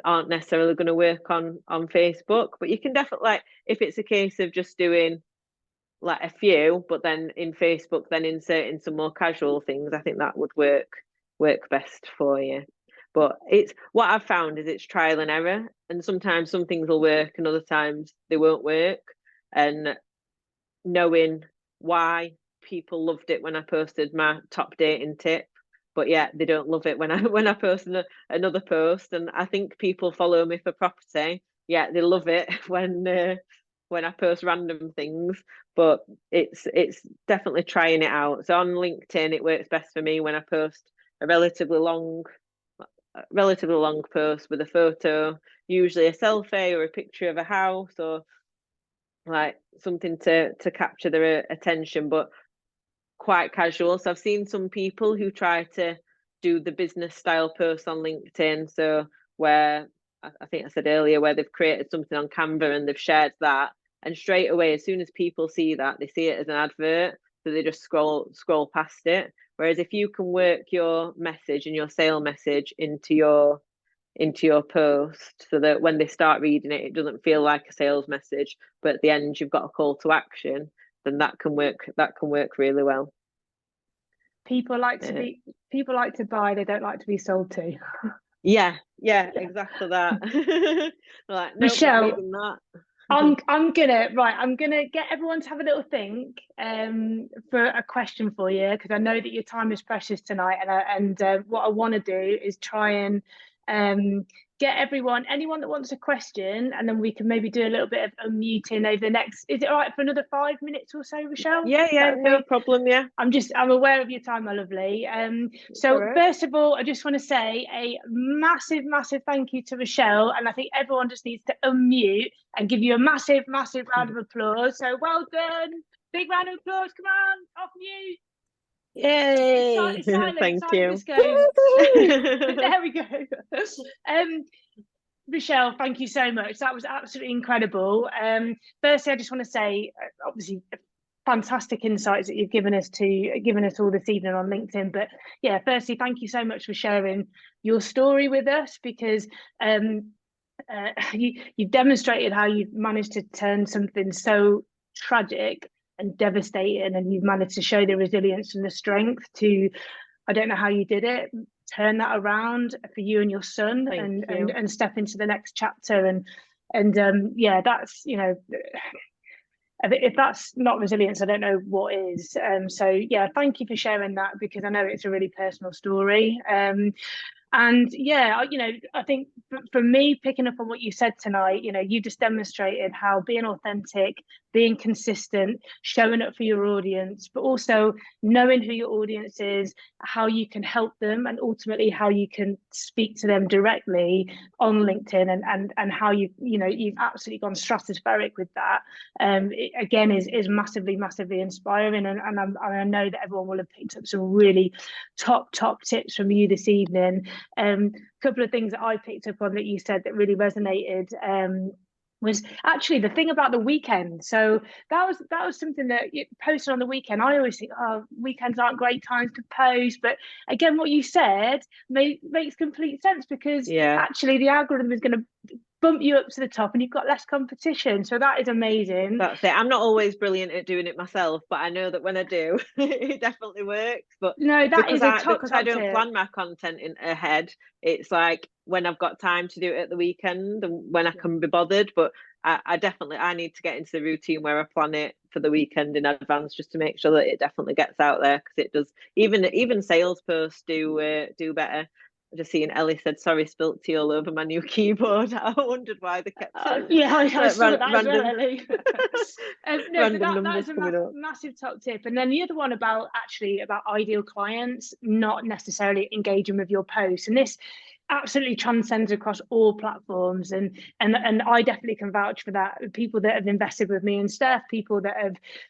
aren't necessarily going to work on Facebook. But you can definitely, like, if it's a case of just doing like a few, but then in Facebook, then inserting some more casual things, I think that would work best for you. But it's what I've found is it's trial and error, and sometimes some things will work and other times they won't work. And knowing why people loved it when I posted my top dating tip, but yeah, they don't love it when I post another post. And I think people follow me for property. Yeah, they love it when I post random things. But it's definitely trying it out. So on LinkedIn, it works best for me when I post a relatively long post with a photo, usually a selfie or a picture of a house or like something to capture their attention, but quite casual. So I've seen some people who try to do the business style posts on LinkedIn. So where I think I said earlier, where they've created something on Canva and they've shared that, and straight away, as soon as people see that, they see it as an advert, so they just scroll past it. Whereas if you can work your message and your sale message into your post so that when they start reading it, it doesn't feel like a sales message, but at the end you've got a call to action, then that can work really well. People like to buy, they don't like to be sold to. Yeah, exactly that. Like, no, Rochelle, not even that. I'm gonna get everyone to have a little think for a question for you, because I know that your time is precious tonight, and what I want to do is try and get anyone that wants a question, and then we can maybe do a little bit of unmuting over the next. Is it all right for another 5 minutes or so, Rochelle? Yeah, Okay? no problem. Yeah, I'm aware of your time, my lovely. So right. first of all, I just want to say a massive, massive thank you to Rochelle, and I think everyone just needs to unmute and give you a massive, massive round of applause. So well done, big round of applause. Come on, off mute. Yay! Silent Thank you. disco. There we go. Rochelle, thank you so much. That was absolutely incredible. Firstly, I just want to say, obviously, fantastic insights that you've given us all this evening on LinkedIn. But yeah, firstly, thank you so much for sharing your story with us, because you've demonstrated how you've managed to turn something so tragic and devastating, and you've managed to show the resilience and the strength to, I don't know how you did it, turn that around for you and your son, and step into the next chapter. And yeah, that's, if that's not resilience, I don't know what is. So yeah, thank you for sharing that, because I know it's a really personal story. And yeah, I think for me, picking up on what you said tonight, you just demonstrated how being authentic, being consistent, showing up for your audience, but also knowing who your audience is, how you can help them, and ultimately how you can speak to them directly on LinkedIn, and how you've absolutely gone stratospheric with that. It, again, is massively, massively inspiring, and I know that everyone will have picked up some really top tips from you this evening. A couple of things that I picked up on that you said that really resonated. was actually the thing about the weekend. So that was something that you posted on the weekend. I always think, oh, weekends aren't great times to post, but again, what you said makes complete sense, because Yeah. actually the algorithm is going to bump you up to the top, and you've got less competition. So that is amazing. That's it. I'm not always brilliant at doing it myself, but I know that when I do, it definitely works. But No, that is a top I top don't tip. plan my content in ahead, it's like when I've got time to do it at the weekend and when I Yeah. can be bothered. But I definitely I need to get into the routine where I plan it for the weekend in advance, just to make sure that it definitely gets out there, because it does. Even sales posts do better. I just seen Ellie said, "Sorry, spilt tea all over my new keyboard." I wondered why they kept Yeah, I like saw that as well, random Ellie. No, but random that numbers is a coming up. massive top tip. And then the other one about actually about ideal clients not necessarily engaging with your posts, and this absolutely transcends across all platforms. And I definitely can vouch for that. People that have invested with me and Steph, people that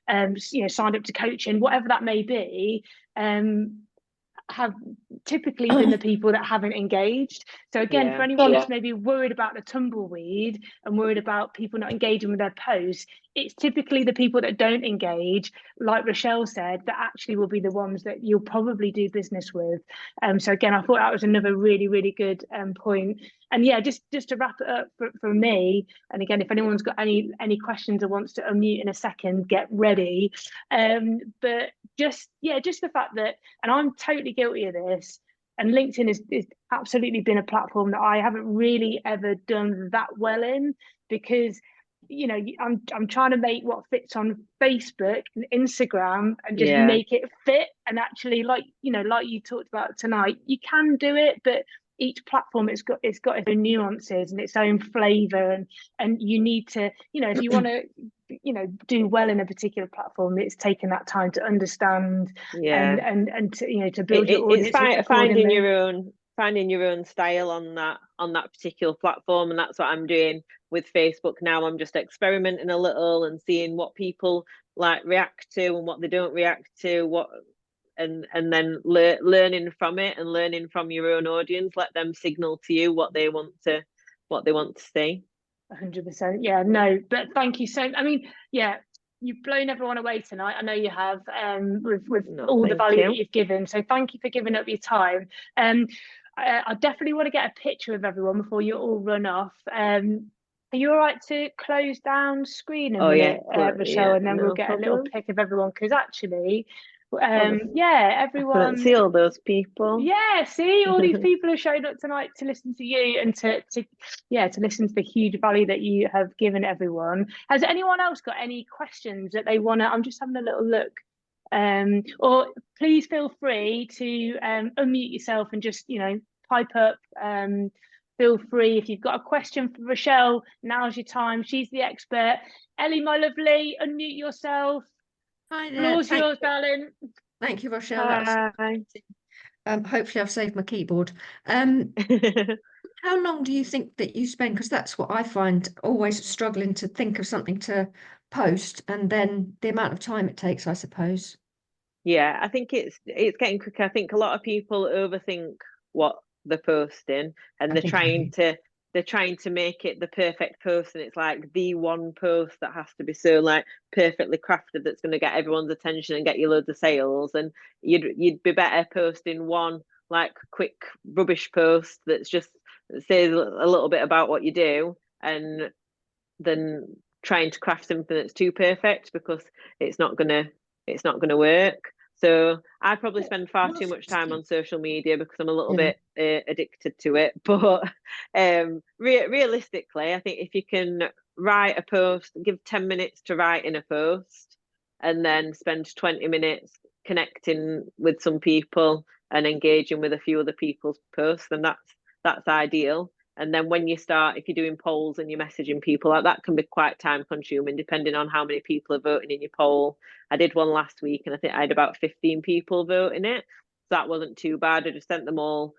have signed up to coaching, whatever that may be. Have typically been the people that haven't engaged. So again, for Yeah. anyone that's maybe worried about the tumbleweed and worried about people not engaging with their posts, it's typically the people that don't engage, like Rochelle said, that actually will be the ones that you'll probably do business with. So again, I thought that was another really, really good point. And yeah, just to wrap it up for me, and again, if anyone's got any questions or wants to unmute in a second, get ready. But just the fact that, and I'm totally guilty of this, and LinkedIn is absolutely been a platform that I haven't really ever done that well in, because I'm trying to make what fits on Facebook and Instagram and just Yeah. make it fit. And actually, like you talked about tonight, you can do it, but each platform it's got its own nuances and its own flavor, and you need to, if you want to do well in a particular platform, it's taking that time to understand and Yeah. to build your It's audience finding accordingly. your own style on that particular platform, and that's what I'm doing with Facebook now. I'm just experimenting a little and seeing what people like react to and what they don't react to, what and then learning from it and learning from your own audience. Let them signal to you what they want to see. 100%. Yeah, no, but thank you so. I mean, yeah, you've blown everyone away tonight. I know you have, with No, all the thank value that you. you've given. So thank you for giving up your time. I definitely want to get a picture of everyone before you all run off. Are you all right to close down screen a Oh yeah, minute, Rochelle, yeah, and then we'll no get a little problem. pic of everyone? Because actually, Oh, yeah, I couldn't everyone. see all those people. Yeah, see, all these people have showed up tonight to listen to you and to listen to the huge value that you have given everyone. Has anyone else got any questions that they want to? I'm just having a little look. Or please feel free to unmute yourself and just, pipe up. Feel free if you've got a question for Rochelle. Now's your time. She's the expert. Ellie, my lovely, unmute yourself. Hi there. Floor's yours, darling. Thank you, Rochelle. That was Hi. hopefully I've saved my keyboard. How long do you think that you spend? Because that's what I find, always struggling to think of something to post, and then the amount of time it takes, I suppose. Yeah, I think it's getting quicker. I think a lot of people overthink what they're posting, and I think I do. they're trying to make it the perfect post, and it's like the one post that has to be so like perfectly crafted that's going to get everyone's attention and get you loads of sales. And you'd be better posting one like quick rubbish post that's just that says a little bit about what you do, and than trying to craft something that's too perfect, because it's not gonna work. So I probably spend far too much time on social media because I'm a little Yeah. bit addicted to it. But realistically, I think if you can write a post, give 10 minutes to write in a post, and then spend 20 minutes connecting with some people and engaging with a few other people's posts, then that's ideal. And then when you start, if you're doing polls and you're messaging people, like that can be quite time consuming depending on how many people are voting in your poll. I did one last week and I think I had about 15 people voting it. So that wasn't too bad. I just sent them all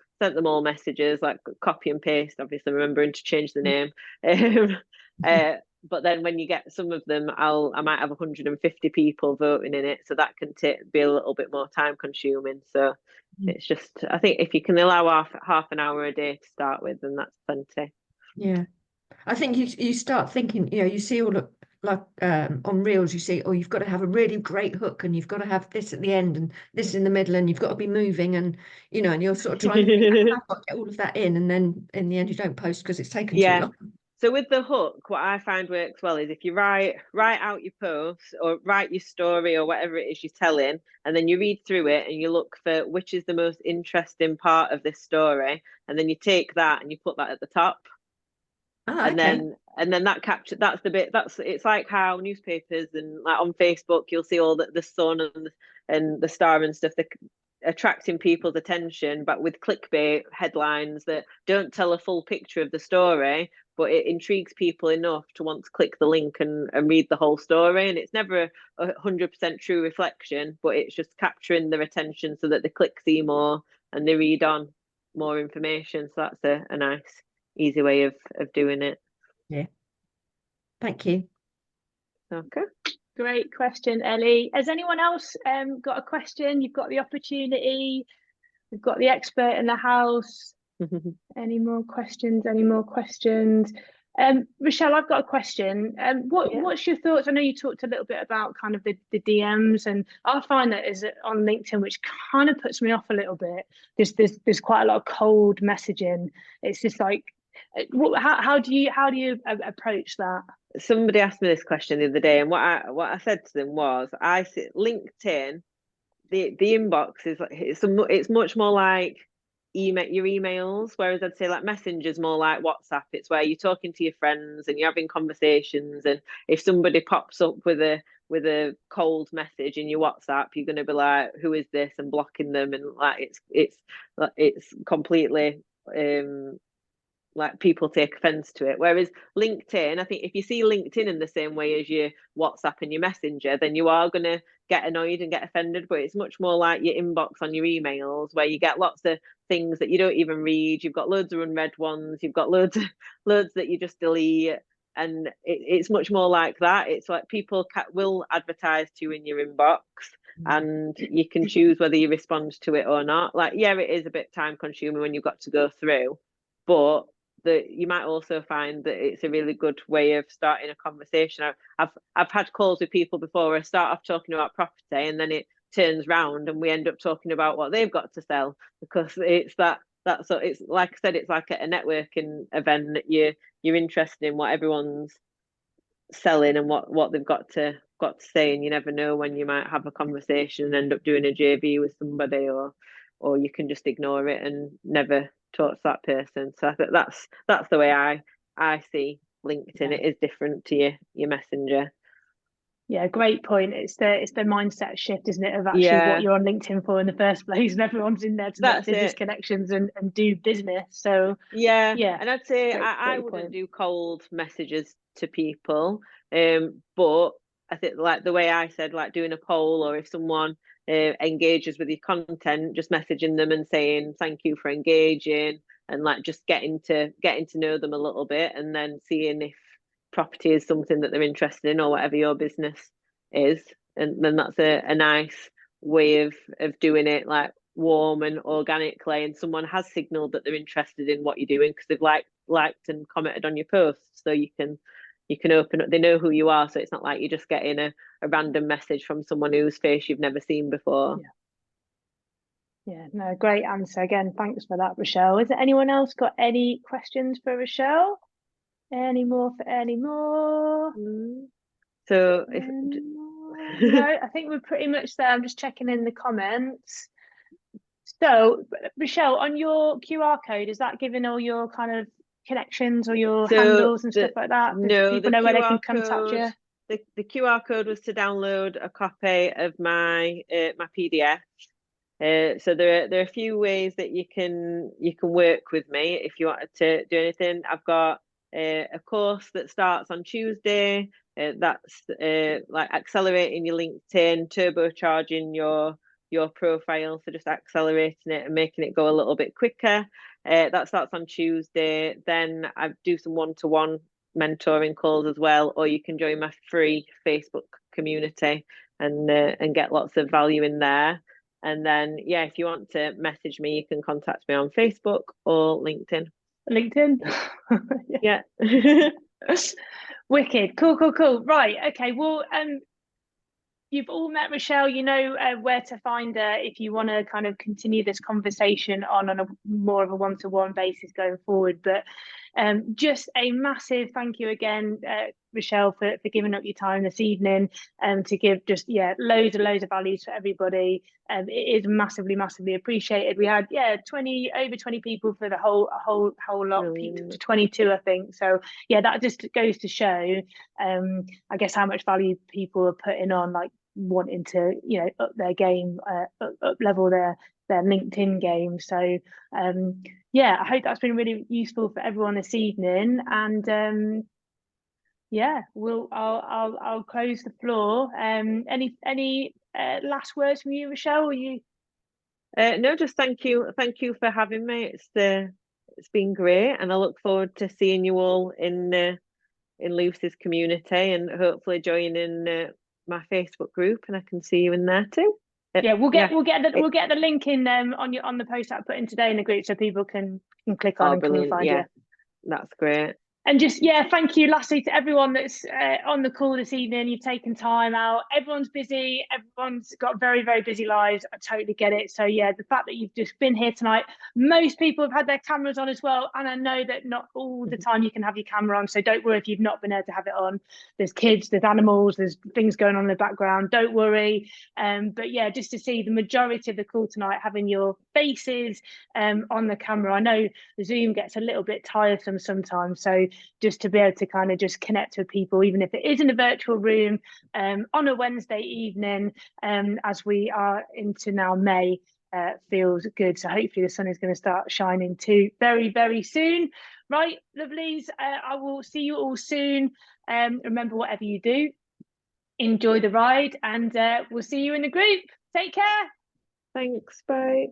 messages, like copy and paste, obviously remembering to change the name. But then when you get some of them, I might have 150 people voting in it. So that can be a little bit more time consuming. So it's just, I think if you can allow half an hour a day to start with, then that's plenty. Yeah. I think you start thinking, you know, you see all of like on reels, you see, oh, you've got to have a really great hook and you've got to have this at the end and this in the middle and you've got to be moving and you know, and you're sort of trying to think how I get all of that in, and then in the end you don't post because it's taken too Yeah. long. So with the hook, what I find works well is if you write out your post or write your story or whatever it is you're telling, and then you read through it and you look for which is the most interesting part of this story, and then you take that and you put that at the top. Ah, And okay. then that capture, that's the bit, that's, it's like how newspapers and like on Facebook you'll see all the sun and the star and stuff, attracting people's attention, but with clickbait headlines that don't tell a full picture of the story, but it intrigues people enough to want to click the link and read the whole story. And it's never 100% true reflection, but it's just capturing their attention so that they click see more and they read on more information. So that's a nice easy way of doing it. Yeah. Thank you. Okay. Great question, Ellie. Has anyone else got a question? You've got the opportunity. We've got the expert in the house. Any more questions? Any more questions? Rochelle, I've got a question. What's your thoughts? I know you talked a little bit about kind of the DMs, and I find that is on LinkedIn, which kind of puts me off a little bit. There's quite a lot of cold messaging. It's just like, how do you approach that? Somebody asked me this question the other day, and what I said to them was, I see LinkedIn, the inbox is like it's much more like your emails, whereas I'd say like Messenger's more like WhatsApp. It's where you're talking to your friends and you're having conversations, and if somebody pops up with a cold message in your WhatsApp, you're going to be like, who is this, and blocking them, and like it's completely like people take offense to it. Whereas LinkedIn, I think if you see LinkedIn in the same way as your WhatsApp and your Messenger, then you are going to get annoyed and get offended. But it's much more like your inbox on your emails, where you get lots of things that you don't even read. You've got loads of unread ones. You've got loads that you just delete. And it's much more like that. It's like people will advertise to you in your inbox, and you can choose whether you respond to it or not. Like, yeah, it is a bit time consuming when you've got to go through, but you might also find that it's a really good way of starting a conversation. I've had calls with people before where I start off talking about property and then it turns round and we end up talking about what they've got to sell, because it's so it's like I said, it's like a networking event that you're interested in what everyone's selling and what they've got to say, and you never know when you might have a conversation and end up doing a JV with somebody, or you can just ignore it and never talk to that person. So I think that's the way I see LinkedIn. It is different to your Messenger. Yeah, great point. It's the mindset shift, isn't it, of actually what you're on LinkedIn for in the first place, and everyone's in there to make business connections and do business. So yeah, yeah. And I'd say I wouldn't do cold messages to people, but I think like the way I said, like doing a poll, or if someone engages with your content, just messaging them and saying thank you for engaging, and like just getting to know them a little bit, and then seeing if property is something that they're interested in or whatever your business is, and then that's a nice way of doing it, like warm and organically, and someone has signaled that they're interested in what you're doing because they've liked and commented on your posts, so you can open up, they know who you are, so it's not like you're just getting a random message from someone whose face you've never seen before. Yeah, no, great answer again. Thanks for that, Rochelle. Is there anyone else got any questions for Rochelle? Any more? So no, I think we're pretty much there. I'm just checking in the comments. So, Rochelle, on your QR code, is that giving all your kind of connections or your handles and stuff like that? No, people know where they can contact you? The QR code was to download a copy of my my PDF. So there are a few ways that you can work with me if you wanted to do anything. I've got a course that starts on Tuesday. That's like accelerating your LinkedIn, turbocharging your profile, so just accelerating it and making it go a little bit quicker. That starts on Tuesday. Then I do some one-to-one mentoring calls as well, or you can join my free Facebook community and get lots of value in there. And then, yeah, if you want to message me, you can contact me on Facebook or LinkedIn. LinkedIn. Yeah. Wicked. Cool. Right. Okay. Well, you've all met Rochelle. You know where to find her if you want to kind of continue this conversation on a more of a one-to-one basis going forward. But just a massive thank you again, Rochelle, for giving up your time this evening and to give just loads of values for everybody. It is massively appreciated. We had over 20 people for the whole lot, Brilliant. 22 I think. So yeah, that just goes to show I guess how much value people are putting on, like wanting to up their game, up level their LinkedIn game. So I hope that's been really useful for everyone this evening. And I'll close the floor. Any last words from you, Rochelle? Or you? No, just thank you for having me. It's been great, and I look forward to seeing you all in Lucy's community, and hopefully joining my Facebook group, and I can see you in there too. Yeah, we'll get the link in on the post that I put in today in the group, so people can click on and can find you. That's great. And just thank you lastly to everyone that's on the call this evening. You've taken time out. Everyone's busy. Everyone's got very busy lives. I totally get it. So the fact that you've just been here tonight, most people have had their cameras on as well, and I know that not all the time you can have your camera on, so don't worry if you've not been able to have it on. There's kids, there's animals, there's things going on in the background, don't worry. But just to see the majority of the call tonight having your faces on the camera. I know Zoom gets a little bit tiresome sometimes, so just to be able to kind of just connect with people, even if it is in a virtual room on a Wednesday evening, as we are into now May, feels good. So hopefully the sun is going to start shining too very soon. Right, lovelies, I will see you all soon. Remember, whatever you do, enjoy the ride, and we'll see you in the group. Take care. Thanks, bye.